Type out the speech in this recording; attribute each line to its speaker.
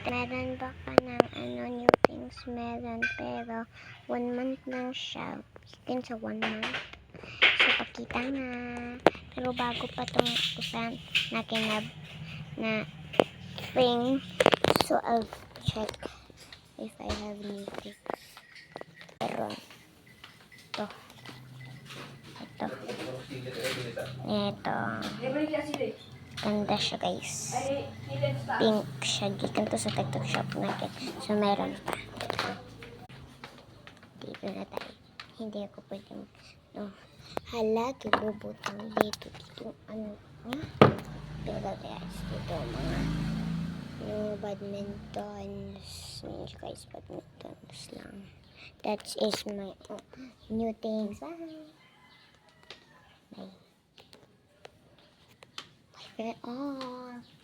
Speaker 1: Meron ba ka ng new things? Meron, pero 1 month lang siya. Skin sa 1 month. So, pakita na. Pero bago pa itong event na na thing. So, I'll check if I have new things. Meron. Ito. Ganda siya, guys. Pink siya. Gikan to sa TikTok shop natin. So, meron pa. Dito na tayo. Hindi ako pwedeng hala, kilubutang dito. Pero guys, dito mga badmintons. Yun guys, badmintons lang. That is my new things. Bye. Bye. Bye.